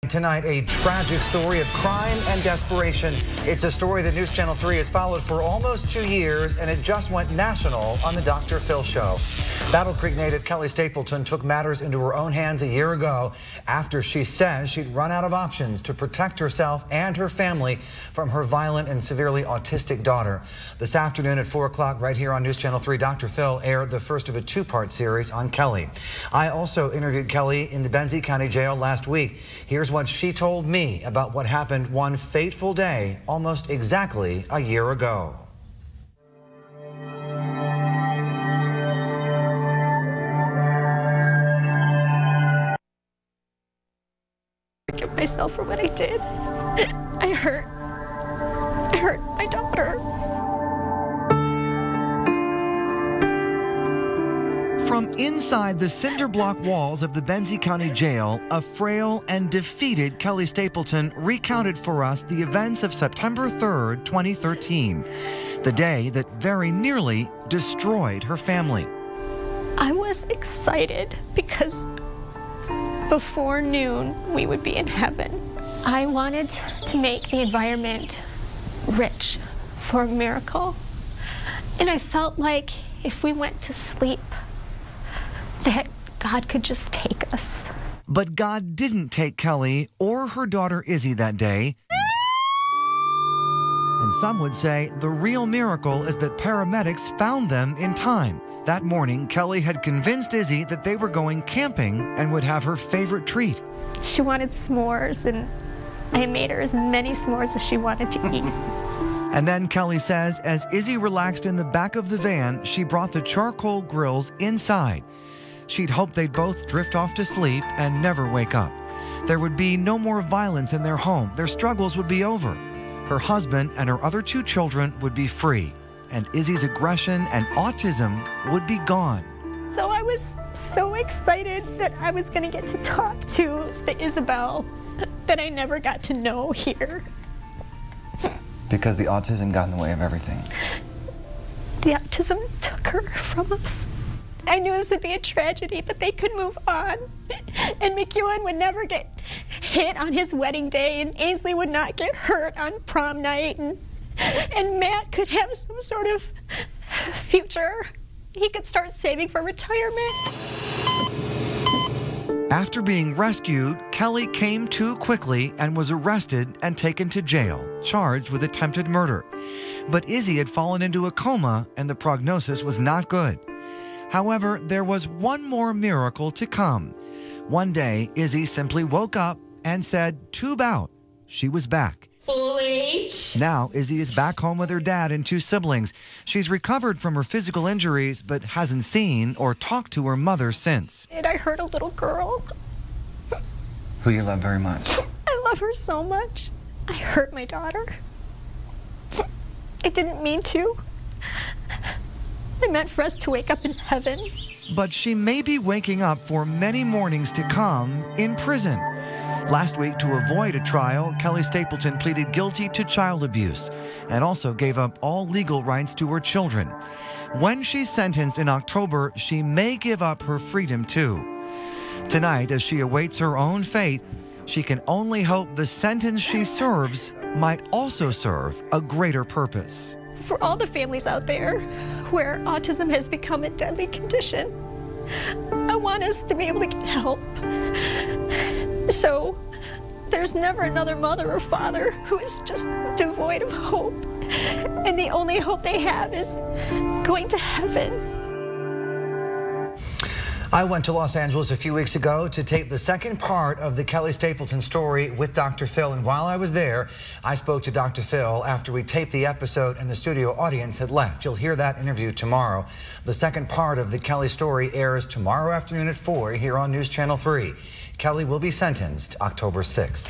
Tonight, a tragic story of crime and desperation. It's a story that News Channel 3 has followed for almost 2 years, and it just went national on the Dr. Phil Show. Battle Creek native Kelli Stapleton took matters into her own hands a year ago after she says she'd run out of options to protect herself and her family from her violent and severely autistic daughter. This afternoon at 4 o'clock right here on News Channel 3, Dr. Phil aired the first of a two-part series on Kelli. I also interviewed Kelli in the Benzie County Jail last week. Here's what she told me about what happened one fateful day almost exactly a year ago. Forgive myself for what I did. I hurt my daughter. From inside the cinder block walls of the Benzie County Jail, a frail and defeated Kelli Stapleton recounted for us the events of September 3rd, 2013, the day that very nearly destroyed her family. I was excited because before noon we would be in heaven. I wanted to make the environment rich for a miracle. And I felt like if we went to sleep, that God could just take us. But God didn't take Kelli or her daughter Issy that day. And some would say the real miracle is that paramedics found them in time. That morning, Kelli had convinced Issy that they were going camping and would have her favorite treat. She wanted s'mores, and I made her as many s'mores as she wanted to eat. And then Kelli says, as Issy relaxed in the back of the van, she brought the charcoal grills inside. She'd hoped they'd both drift off to sleep and never wake up. There would be no more violence in their home. Their struggles would be over. Her husband and her other 2 children would be free. And Issy's aggression and autism would be gone. So I was so excited that I was going to get to talk to the Isabel that I never got to know here. Because the autism got in the way of everything. The autism took her from us. I knew this would be a tragedy, but they could move on. And McEwen would never get hit on his wedding day, and Ainsley would not get hurt on prom night, and Matt could have some sort of future. He could start saving for retirement. After being rescued, Kelli came to quickly and was arrested and taken to jail, charged with attempted murder. But Issy had fallen into a coma, and the prognosis was not good. However, there was one more miracle to come. One day, Issy simply woke up and said, "Tube out." She was back. Full H. Now, Issy is back home with her dad and 2 siblings. She's recovered from her physical injuries, but hasn't seen or talked to her mother since. And I hurt a little girl. Who you love very much. I love her so much. I hurt my daughter. I didn't mean to. I meant for us to wake up in heaven. But she may be waking up for many mornings to come in prison. Last week, to avoid a trial, Kelli Stapleton pleaded guilty to child abuse and also gave up all legal rights to her children. When she's sentenced in October, she may give up her freedom too. Tonight, as she awaits her own fate, she can only hope the sentence she serves might also serve a greater purpose. For all the families out there where autism has become a deadly condition, I want us to be able to get help. So there's never another mother or father who is just devoid of hope. And the only hope they have is going to heaven. I went to Los Angeles a few weeks ago to tape the second part of the Kelli Stapleton story with Dr. Phil. And while I was there, I spoke to Dr. Phil after we taped the episode and the studio audience had left. You'll hear that interview tomorrow. The second part of the Kelli story airs tomorrow afternoon at 4 here on News Channel 3. Kelli will be sentenced October 6th.